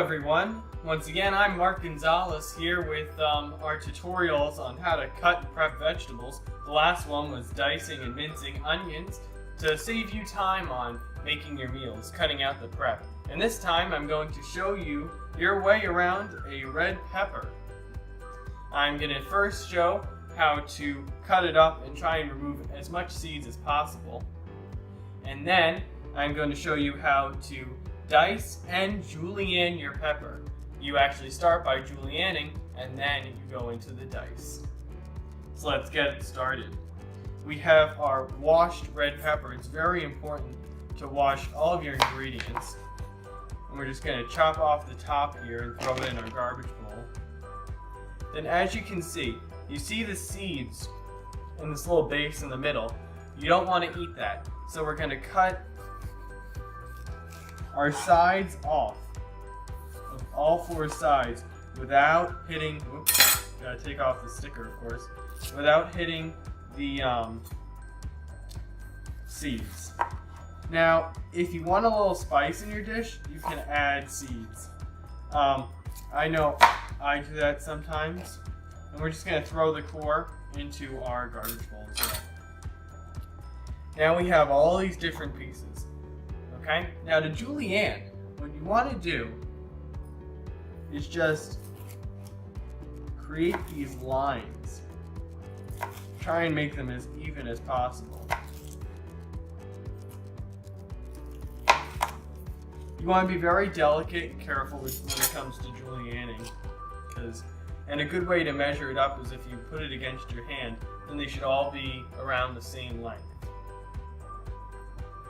everyone, once again I'm Mark Gonzalez here with our tutorials on how to cut and prep vegetables. The last one was dicing and mincing onions to save you time on making your meals, cutting out the prep. And this time I'm going to show you your way around a red pepper. I'm going to first show how to cut it up and try and remove as much seeds as possible. And then I'm going to show you how to dice and julienne your pepper. You actually start by julienning and then you go into the dice. So let's get started. We have our washed red pepper. It's very important to wash all of your ingredients. And we're just going to chop off the top here and throw it in our garbage bowl. Then as you can see, you see the seeds in this little base in the middle. You don't want to eat that. So we're going to cut our sides off of all four sides without hitting, oops, gotta take off the sticker of course, without hitting the seeds. Now, if you want a little spice in your dish, you can add seeds. I know I do that sometimes. And we're just gonna throw the core into our garbage bowl as well. Now we have all these different pieces. Okay? Now to julienne, what you want to do is just create these lines. Try and make them as even as possible. You want to be very delicate and careful when it comes to julienning, and a good way to measure it up is if you put it against your hand, then they should all be around the same length.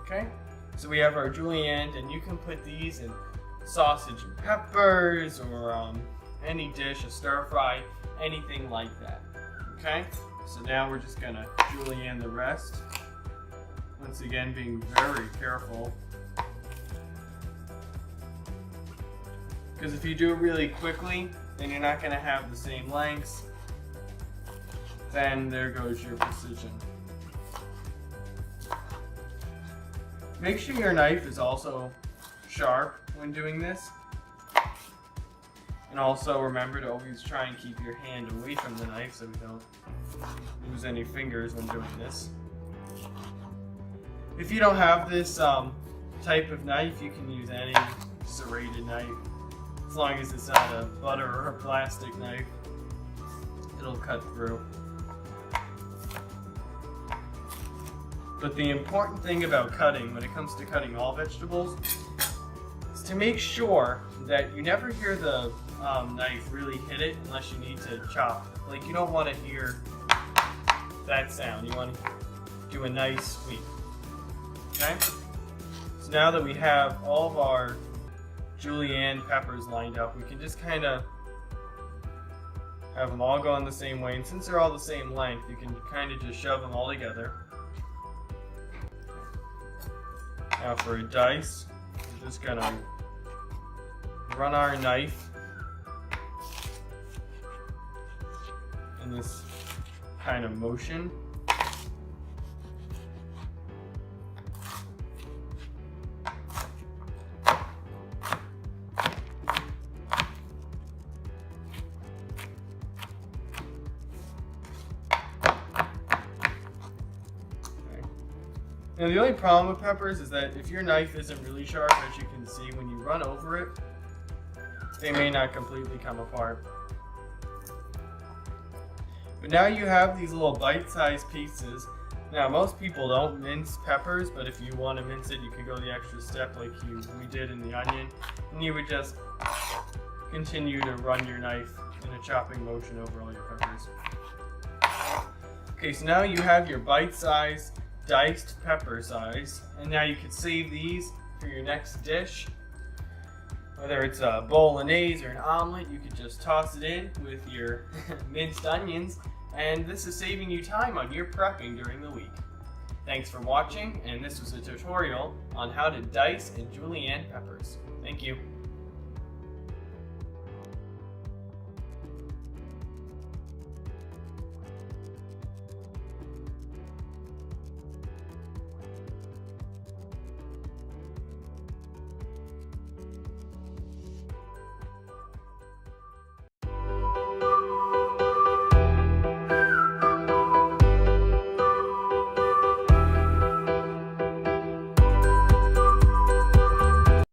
Okay? So we have our julienne, and you can put these in sausage and peppers or any dish, a stir fry, anything like that. Okay? So now we're just gonna julienne the rest. Once again, being very careful. Because if you do it really quickly, then you're not gonna have the same lengths. Then there goes your precision. Make sure your knife is also sharp when doing this. And also remember to always try and keep your hand away from the knife so we don't lose any fingers when doing this. If you don't have this type of knife, you can use any serrated knife. As long as it's not a butter or a plastic knife, it'll cut through. But the important thing about cutting, when it comes to cutting all vegetables, is to make sure that you never hear the knife really hit it unless you need to chop. Like, you don't want to hear that sound. You want to do a nice sweep. Okay? So now that we have all of our julienne peppers lined up, we can just kind of have them all going the same way. And since they're all the same length, you can kind of just shove them all together. Now for a dice, we're just gonna run our knife in this kind of motion. Now the only problem with peppers is that if your knife isn't really sharp, as you can see, when you run over it, they may not completely come apart. But now you have these little bite-sized pieces. Now most people don't mince peppers, but if you want to mince it, you could go the extra step like we did in the onion. And you would just continue to run your knife in a chopping motion over all your peppers. Okay, so now you have your bite-sized diced pepper size, and now you can save these for your next dish. Whether it's a bolognese or an omelet, you could just toss it in with your minced onions, and this is saving you time on your prepping during the week. Thanks for watching, and this was a tutorial on how to dice and julienne peppers. Thank you.